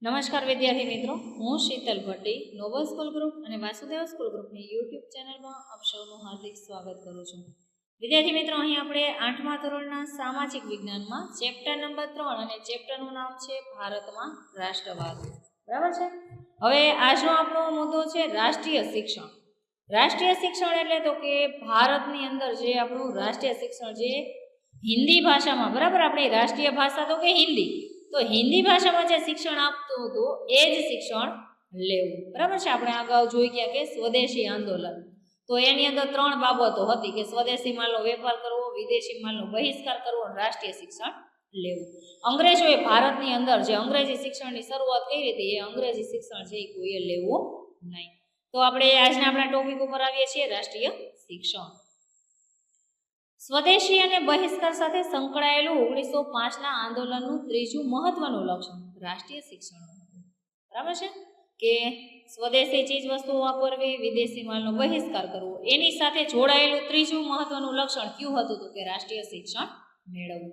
નમસ્કાર વિદ્યાર્થી મિત્રો, હું Shital Bhatti Noble school group અને વાસુદેવ સ્કૂલ ગ્રુપની યુટ્યુબ ચેનલમાં આપ સૌનું હાર્દિક સ્વાગત કરું છું. વિદ્યાર્થી મિત્રો, અહીં આપણે 8મા ધોરણના સામાજિક વિજ્ઞાનમાં ચેપ્ટર નંબર 3 અને ચેપ્ટરનું નામ છે ભારતમાં રાષ્ટ્રવાદ. બરાબર છે. હવે આજનો આપણો મુદ્દો છે રાષ્ટ્રીય શિક્ષણ. રાષ્ટ્રીય શિક્ષણ એટલે તો કે ભારતની અંદર જે આપણું રાષ્ટ્રીય શિક્ષણ જે હિન્દી ભાષામાં, બરાબર, આપણી રાષ્ટ્રીય ભાષા તો કે હિન્દી, તો હિન્દી ભાષામાં જે શિક્ષણ આપતું હતું એ જ શિક્ષણ લેવું. બરાબર છે. આપણે અગાઉ જોઈ ગયા કે સ્વદેશી આંદોલન, તો એની અંદર 3 બાબતો હતી કે સ્વદેશી માલનો વેપાર કરવો, વિદેશી માલનો બહિષ્કાર કરવો અને રાષ્ટ્રીય શિક્ષણ લેવું. અંગ્રેજોએ ભારતની અંદર જે અંગ્રેજી શિક્ષણની શરૂઆત કરી હતી એ અંગ્રેજી શિક્ષણ છે એ કોઈએ લેવું નહીં. તો આપણે આજના આપણા ટોપિક ઉપર આવીએ છીએ, રાષ્ટ્રીય શિક્ષણ. સ્વદેશી અને બહિષ્કાર સાથે સંકળાયેલું 1905ના આંદોલનનું ત્રીજું મહત્વનું લક્ષણ રાષ્ટ્રીય શિક્ષણનું હતું. બરાબર છે કે સ્વદેશી ચીજ વસ્તુઓ વાપરવી, વિદેશી માલનો બહિષ્કાર કરવો, એની સાથે જોડાયેલું ત્રીજું મહત્વનું લક્ષણ કયું હતું તો કે રાષ્ટ્રીય શિક્ષણ મેળવવું.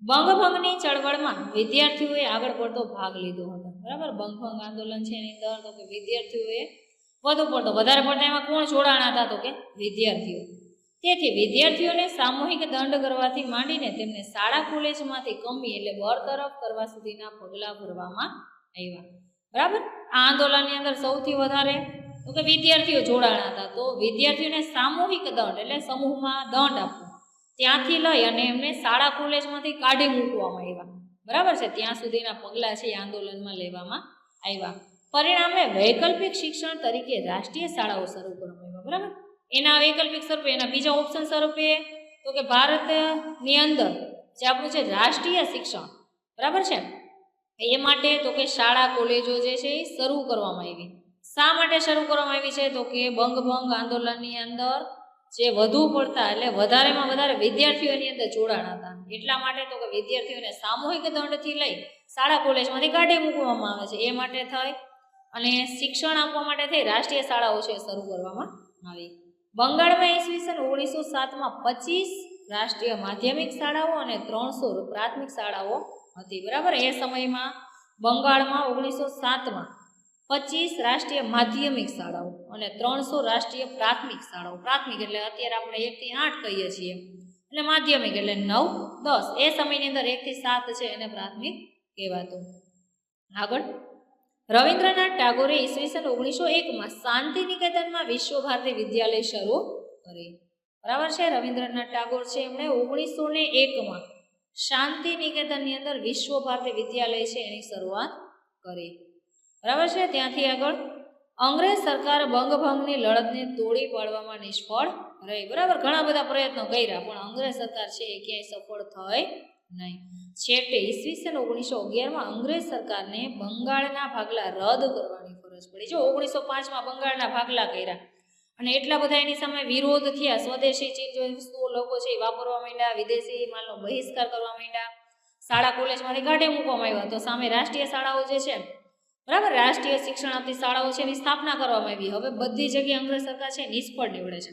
બંગભંગની ચળવળમાં વિદ્યાર્થીઓએ આગળ પડતો ભાગ લીધો હતો. બરાબર, બંગભંગ આંદોલન છે એની અંદર તો કે વિદ્યાર્થીઓએ વધારે પડતા એમાં કોણ જોડાણા હતા તો કે વિદ્યાર્થીઓ. તેથી વિદ્યાર્થીઓને સામૂહિક દંડ કરવાથી માંડીને તેમને શાળા કોલેજમાંથી કમી એટલે બરતરફ કરવા સુધીના પગલાં ભરવામાં આવ્યા. બરાબર, આ આંદોલનની અંદર સૌથી વધારે તો કે વિદ્યાર્થીઓ જોડાણા હતા. તો વિદ્યાર્થીઓને સામૂહિક દંડ એટલે સમૂહમાં દંડ આપવો, ત્યાંથી લઈ અને એમને શાળા કોલેજમાંથી કાઢી મૂકવામાં આવ્યા. બરાબર છે, ત્યાં સુધીના પગલાં છે એ આંદોલનમાં લેવામાં આવ્યા. પરિણામે વૈકલ્પિક શિક્ષણ તરીકે રાષ્ટ્રીય શાળાઓ શરૂ કરવામાં આવ્યા. બરાબર, એના વૈકલ્પિક સ્વરૂપે એના બીજા ઓપ્શન સ્વરૂપે તો કે ભારતની અંદર જે આપણું છે રાષ્ટ્રીય શિક્ષણ, બરાબર છે, એ માટે તો કે શાળા કોલેજો જે છે એ શરૂ કરવામાં આવી. શા માટે શરૂ કરવામાં આવી છે તો કે બંગભંગ આંદોલનની અંદર જે વધુ પડતા એટલે વધારેમાં વધારે વિદ્યાર્થીઓની અંદર જોડાણ હતા, એટલા માટે તો કે વિદ્યાર્થીઓને સામૂહિક દંડથી લઈ શાળા કોલેજમાંથી કાઢી મૂકવામાં આવે છે. એ માટે થઈ અને શિક્ષણ આપવા માટે થઈ રાષ્ટ્રીય શાળાઓ છે શરૂ કરવામાં આવી. બંગાળમાં ઈસવીસન 1907માં 25 રાષ્ટ્રીય માધ્યમિક શાળાઓ અને 300 પ્રાથમિક શાળાઓ હતી. બરાબર, એ સમયમાં બંગાળમાં 1907માં 25 રાષ્ટ્રીય માધ્યમિક શાળાઓ અને 300 રાષ્ટ્રીય પ્રાથમિક શાળાઓ. પ્રાથમિક એટલે અત્યારે આપણે 1 થી 8 કહીએ છીએ, એટલે માધ્યમિક એટલે 9, 10. એ સમયની અંદર 1 થી 7 છે એને પ્રાથમિક કહેવાતું. આગળ રવિન્દ્રનાથ ટાગોરે ઈસવીસન 1901માં શાંતિ નિકેતનમાં વિશ્વ ભારતી વિદ્યાલય શરૂ કરી. બરાબર છે, રવિન્દ્રનાથ ટાગોર છે એમણે 1901માં શાંતિ નિકેતનની અંદર વિશ્વ ભારતી વિદ્યાલય છે એની શરૂઆત કરી. બરાબર છે. ત્યાંથી આગળ અંગ્રેજ સરકાર બંગભંગની લડતને તોડી પાડવામાં નિષ્ફળ રહી. બરાબર, ઘણા બધા પ્રયત્નો કર્યા પણ અંગ્રેજ સરકાર છે એ ક્યાંય સફળ થઈ નહીં. છેવટે ઈસવીસન 1911માં અંગ્રેજ સરકારને બંગાળના ભાગલા રદ કરવાની ફરજ પડી. જો 1905માં બંગાળના ભાગલા કર્યા અને એટલા બધા એની સામે વિરોધ થયા, સ્વદેશી ચીજ વસ્તુઓ લોકો છે એ વાપરવા માંડ્યા, વિદેશી માલનો બહિષ્કાર કરવા માંડ્યા, શાળા કોલેજમાંથી કાઢી મૂકવામાં આવ્યા. તો સામે રાષ્ટ્રીય શાળાઓ જે છે, બરાબર, રાષ્ટ્રીય શિક્ષણ આપતી શાળાઓ છે એની સ્થાપના કરવામાં આવી. હવે બધી જગ્યાએ અંગ્રેજ સરકાર છે નિષ્ફળ નીવડે છે.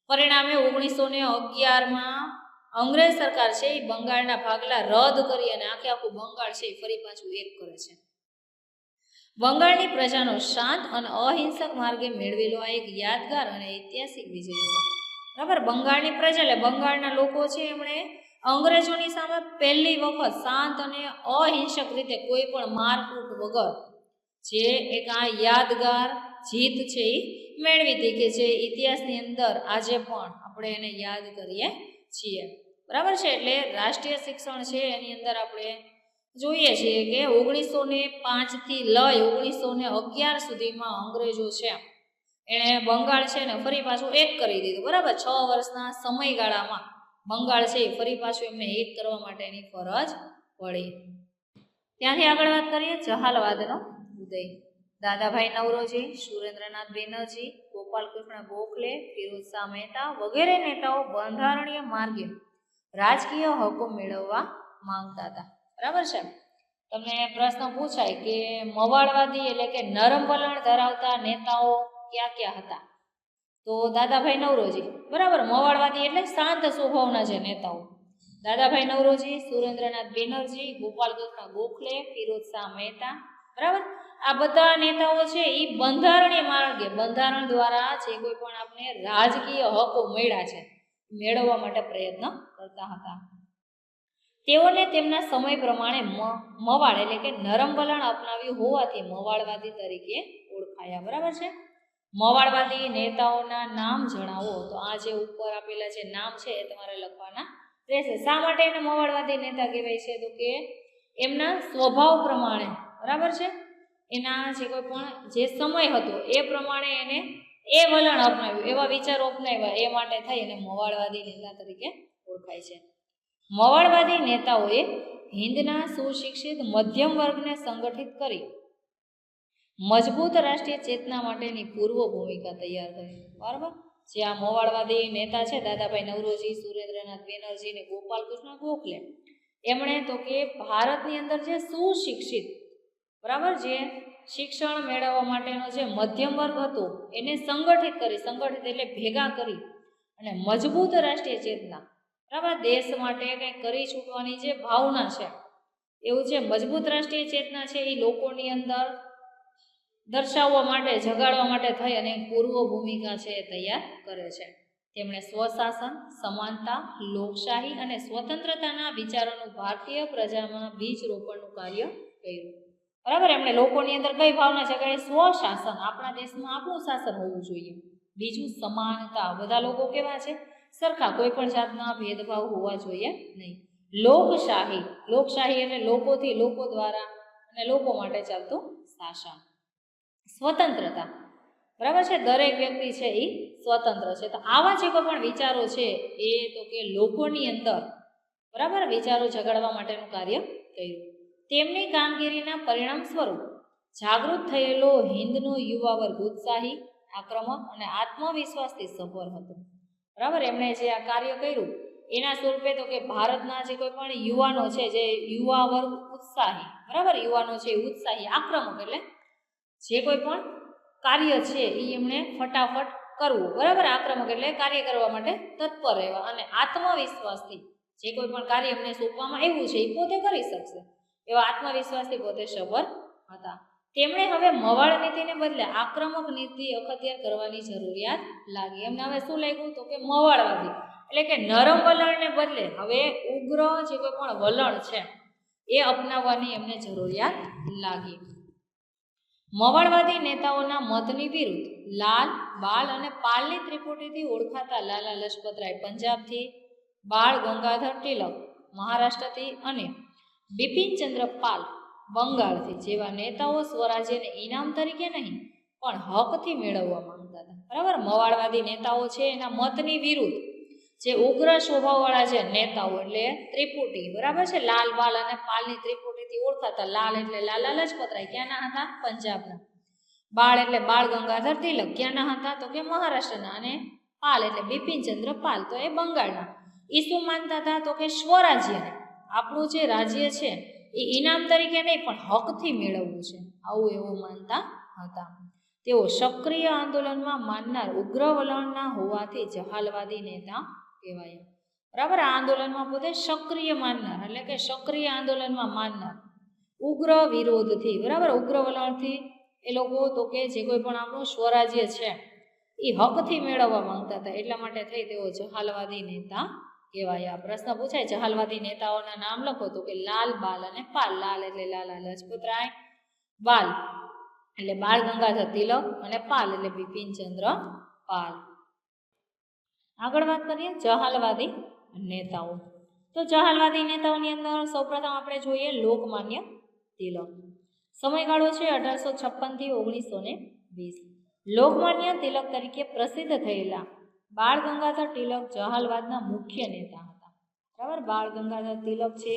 પરિણામે 1911માં અંગ્રેજ સરકાર છે એ બંગાળના ભાગલા રદ કરી અને આખું બંગાળ છે એ ફરી પાછું એક કરે છે. બંગાળની પ્રજાનો શાંત અને અહિંસક માર્ગે મેળવેલો આ એક યાદગાર અને ઐતિહાસિક વિજય હતો. બરાબર, બંગાળની પ્રજા એટલે બંગાળના લોકો છે એમણે અંગ્રેજોની સામે પહેલી વખત શાંત અને અહિંસક રીતે કોઈ પણ મારકૂટ વગર જે એક આ યાદગાર જીત છે એ મેળવી હતી કે જે ઇતિહાસની અંદર આજે પણ આપણે એને યાદ કરીએ છીએ. બરાબર છે, એટલે રાષ્ટ્રીય શિક્ષણ છે એની અંદર આપણે જોઈએ છીએ કે 1905 થી લઈ 1911 સુધીમાં અંગ્રેજો છે એણે બંગાળ છે ને ફરી પાછું એક કરી દીધું. બરાબર, 6 વર્ષના સમયગાળામાં બંગાળ છે એ ફરી પાછું એમને એક કરવા માટેની ફરજ પડી. ત્યાંથી આગળ વાત કરીએ જહાલવાદનો ઉદય. દાદાભાઈ નવરોજી, સુરેન્દ્રનાથ બેનર્જી, ગોપાલકૃષ્ણ ગોખલે, ફિરોઝ શાહ મહેતા વગેરે નેતાઓ બંધારણીય માર્ગે રાજકીય હકો મેળવવા માંગતા હતા. બરાબર છે. તમને પ્રશ્ન પૂછાય કે મવાળવાદી એટલે કે નરમ વલણ ધરાવતા નેતાઓ ક્યાં ક્યાં હતા તો દાદાભાઈ નવરોજી. બરાબર, મવાળવાદી એટલે શાંત સ્વભાવના જે નેતાઓ દાદાભાઈ નવરોજી, સુરેન્દ્રનાથ બેનર્જી, ગોપાલકૃષ્ણ ગોખલે, ફિરોઝ શાહ મહેતા બરાબર. આ બધા નેતાઓ છે એ બંધારણીય માર્ગે બંધારણ દ્વારા જે કોઈ પણ આપણે રાજકીય હકો મળ્યા છે મેળવવા માટે પ્રયત્ન કરતા હતા. તેઓને તેમના સમય પ્રમાણે મવાળ એટલે કે નરમ વલણ અપનાવ્યું હોવાથી મવાળવાદી તરીકે ઓળખાયા. બરાબર છે. મવાળવાદી નેતાઓના નામ જણાવો તો આ જે ઉપર આપેલા જે નામ છે એ તમારે લખવાના રહેશે. શા માટે એને મવાળવાદી નેતા કહેવાય છે તો કે એમના સ્વભાવ પ્રમાણે, બરાબર છે, એના જે કોઈ પણ જે સમય હતો એ પ્રમાણે એને એ વલણ અપનાવ્યું, એવા વિચારો અપનાવ્યા, એ માટે થઈ અને મવાળવાદી નેતા તરીકે ઓળખાય છે. મવાળવાદી નેતાઓએ હિન્દના સુશિક્ષિત મધ્યમ વર્ગને સંગઠિત કરી મજબૂત રાષ્ટ્રીય ચેતના માટેની પૂર્વ ભૂમિકા તૈયાર કરી. બરાબર. જે આ મવાળવાદી નેતા છે દાદાભાઈ નવરોજી, સુરેન્દ્રનાથ બેનર્જી અને ગોપાલકૃષ્ણ ગોખલે, એમણે તો કે ભારતની અંદર જે સુશિક્ષિત, બરાબર, જે શિક્ષણ મેળવવા માટેનો જે મધ્યમ વર્ગ હતો એને સંગઠિત કરી, સંગઠિત એટલે ભેગા કરી અને મજબૂત રાષ્ટ્રીય ચેતના, બરાબર, દેશ માટે કંઈક કરી છૂટવાની જે ભાવના છે એવું છે મજબૂત રાષ્ટ્રીય ચેતના છે એ લોકોની અંદર દર્શાવવા માટે, જગાડવા માટે થઈ અને પૂર્વ ભૂમિકા છે એ તૈયાર કરે છે. તેમણે સ્વશાસન, સમાનતા, લોકશાહી અને સ્વતંત્રતાના વિચારોનું ભારતીય પ્રજામાં બીજ રોપણનું કાર્ય કર્યું. બરાબર. એમણે લોકોની અંદર કઈ ભાવના છે કે સ્વશાસન, આપણા દેશમાં આપણું શાસન હોવું જોઈએ. બીજું સમાનતા, બધા લોકો કેવા છે સરખા, કોઈ પણ જાતના ભેદભાવ હોવા જોઈએ નહીં. લોકશાહી, લોકશાહી એટલે લોકોથી, લોકો દ્વારા અને લોકો માટે ચાલતું શાસન. સ્વતંત્રતા, બરાબર છે, દરેક વ્યક્તિ છે એ સ્વતંત્ર છે. તો આવા જે કોઈ પણ વિચારો છે એ તો કે લોકોની અંદર, બરાબર, વિચારો જગાડવા માટેનું કાર્ય કર્યું. તેમની કામગીરીના પરિણામ સ્વરૂપ જાગૃત થયેલો હિન્દનો યુવા વર્ગ ઉત્સાહી, આક્રમક અને આત્મવિશ્વાસથી સભર હતો. બરાબર. એમણે જે આ કાર્ય કર્યું એના સ્વરૂપે તો કે ભારતના જે કોઈ પણ યુવાનો છે, જે યુવા વર્ગ ઉત્સાહી, બરાબર, યુવાનો છે ઉત્સાહી, આક્રમક એટલે જે કોઈ પણ કાર્ય છે એ એમણે ફટાફટ કરવું, બરાબર, આક્રમક એટલે કાર્ય કરવા માટે તત્પર રહેવા અને આત્મવિશ્વાસથી જે કોઈ પણ કાર્ય એમને સોંપવામાં આવ્યું છે એ પોતે કરી શકશે એવા આત્મવિશ્વાસથી પોતે સભર હતા. તેમણે હવે મવાળ નીતિને બદલે આક્રમક નીતિ અખત્યાર કરવાની જરૂરિયાત લાગી. એમને હવે શું લાગ્યું તો કે મવાળવાદી એટલે કે નરમ વલણને બદલે હવે ઉગ્ર જે કોઈ પણ વલણ છે એ અપનાવવાની એમને જરૂરિયાત લાગી. મવાળવાદી નેતાઓના મતની વિરુદ્ધ લાલ, બાલ અને પાલની ત્રિપુટીથી ઓળખાતા લાલા લજપતરાય પંજાબથી, બાળ ગંગાધર તિલક મહારાષ્ટ્રથી અને બિપિનચંદ્ર પાલ બંગાળથી જેવા નેતાઓ સ્વરાજ્યને ઇનામ તરીકે નહીં પણ હકથી મેળવવા માંગતા હતા. બરાબર. મવાળવાદી નેતાઓ છે એના મતની વિરુદ્ધ જે ઉગ્ર સ્વભાવવાળા જે નેતાઓ એટલે ત્રિપુટી, બરાબર છે, લાલ, બાલ અને પાલની ત્રિપુટીથી ઓળખાતા. લાલ એટલે લાલા લજપતરાય, ક્યાંના હતા? પંજાબના. બાળ એટલે બાળ ગંગાધર તિલક, ક્યાંના હતા? તો કે મહારાષ્ટ્રના. અને પાલ એટલે બિપિનચંદ્ર પાલ, તો એ બંગાળના. એ શું માનતા હતા? તો કે સ્વરાજ્યને, આપણું જે રાજ્ય છે એ ઇનામ તરીકે નહીં પણ હકથી મેળવવું છે, આવું એવું માનતા હતા. તેઓ સક્રિય આંદોલનમાં માનનાર ઉગ્ર વલણના હોવાથી જહાલવાદી નેતા કહેવાયા. બરાબર. આ આંદોલનમાં પોતે સક્રિય માનનાર એટલે કે સક્રિય આંદોલનમાં માનનાર, ઉગ્ર વિરોધથી, બરાબર, ઉગ્ર વલણથી એ લોકો તો કે જે કોઈ પણ આપણું સ્વરાજ્ય છે એ હકથી મેળવવા માંગતા હતા, એટલા માટે થઈ તેઓ જહાલવાદી નેતા કહેવાયા. પ્રશ્ન પૂછાય જહાલવાદી નેતાઓના નામ લખો તો કે લાલ, બાલ અને પાલ. લાલ એટલે લાલા લજપતરાય, બાલ એટલે બાળ ગંગાધર તિલક અને પાલ એટલે બિપિનચંદ્ર પાલ. આગળ વાત કરીએ જહાલવાદી નેતાઓ. તો જહાલવાદી નેતાઓની અંદર સૌપ્રથમ આપણે જોઈએ લોકમાન્ય તિલક. સમયગાળો છે 1856 થી 1920. લોકમાન્ય તિલક તરીકે પ્રસિદ્ધ થયેલા બાળ ગંગાધર તિલક જહાલવાદના મુખ્ય નેતા હતા. બરાબર. બાળ ગંગાધર તિલક છે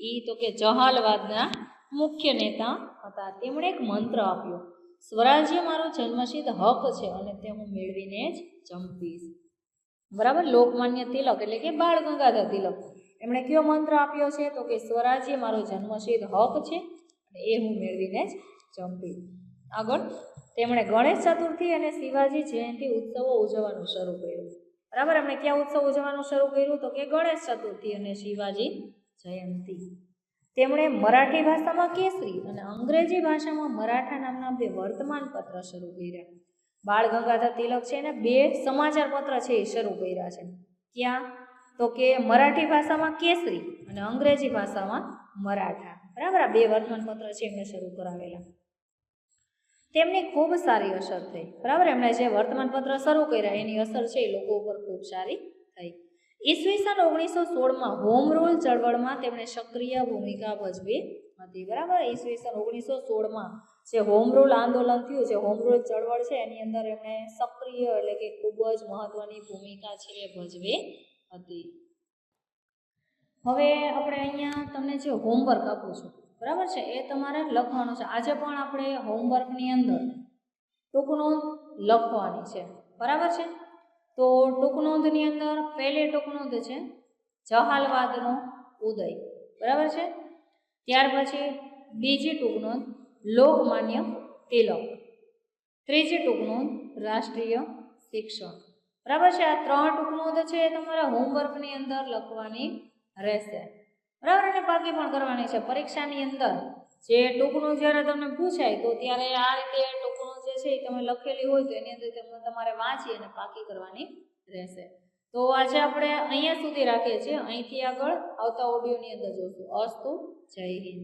એ તો કે જહાલવાદના મુખ્ય નેતા હતા. તેમણે એક મંત્ર આપ્યો, સ્વરાજ્ય મારો જન્મસિદ્ધ હક છે અને તે હું મેળવીને જ જંપીશ. બરાબર. લોકમાન્ય તિલક એટલે કે બાળ ગંગાધર તિલક, એમણે કયો મંત્ર આપ્યો છે તો કે સ્વરાજ્ય મારો જન્મસિદ્ધ હક છે અને એ હું મેળવીને જ જંપીશ. આગળ તેમણે ગણેશ ચતુર્થી અને શિવાજી જયંતિ ઉત્સવો ઉજવવાનું શરૂ કર્યું. બરાબર. એમણે કયા ઉત્સવ ઉજવવાનું શરૂ કર્યું તો કે ગણેશ ચતુર્થી અને શિવાજી જયંતિ. તેમણે મરાઠી ભાષામાં કેસરી અને અંગ્રેજી ભાષામાં મરાઠા નામના 2 વર્તમાનપત્ર શરૂ કર્યા. બાળ ગંગાધર તિલક છે ને 2 સમાચાર પત્ર છે એ શરૂ કર્યા છે. ક્યાં? તો કે મરાઠી ભાષામાં કેસરી અને અંગ્રેજી ભાષામાં મરાઠા. બરાબર, આ 2 વર્તમાનપત્ર છે એમણે શરૂ કરાવેલા. તેમની ખૂબ સારી અસર થઈ. બરાબર, એમણે જે વર્તમાનપત્ર શરૂ કર્યા એની અસર છે એ લોકો ઉપર ખૂબ સારી થઈ. ઈસવીસન 1916માં હોમ રૂલ ચળવળમાં તેમણે સક્રિય ભૂમિકા ભજવી હતી. બરાબર, ઈસવીસન 1916માં જે હોમ રૂલ આંદોલન થયું, જે હોમ રૂલ ચળવળ છે એની અંદર એમણે સક્રિય એટલે કે ખૂબ જ મહત્વની ભૂમિકા છે એ ભજવી હતી. હવે આપણે અહીંયા તમને જે હોમવર્ક આપું છું, બરાબર છે, એ તમારે લખવાનું છે. આજે પણ આપણે હોમવર્કની અંદર ટૂંક નોંધ લખવાની છે. બરાબર છે, તો ટૂંક નોંધની અંદર પહેલી ટૂંક નોંધ છે જહાલવાદનો ઉદય. બરાબર છે, ત્યાર પછી બીજી ટૂંક નોંધ લોકમાન્ય તિલક, ત્રીજી ટૂંક નોંધ રાષ્ટ્રીય શિક્ષણ. બરાબર છે, આ 3 ટૂંક નોંધ છે એ તમારા હોમવર્કની અંદર લખવાની રહેશે. બરાબર, અને પાકી પણ કરવાની છે. પરીક્ષાની અંદર જે ટૂંક નોંધ જ્યારે તમને પૂછાય તો ત્યારે આ રીતે ટૂંક નોંધ જે છે એ તમે લખેલી હોય તો એની અંદર તમારે વાંચી અને પાકી કરવાની રહેશે. તો આજે આપણે અહીંયા સુધી રાખીએ છીએ. અહીંથી આગળ આવતા ઓડિયોની અંદર જોશું. અસ્તુ, જય હિન્દ.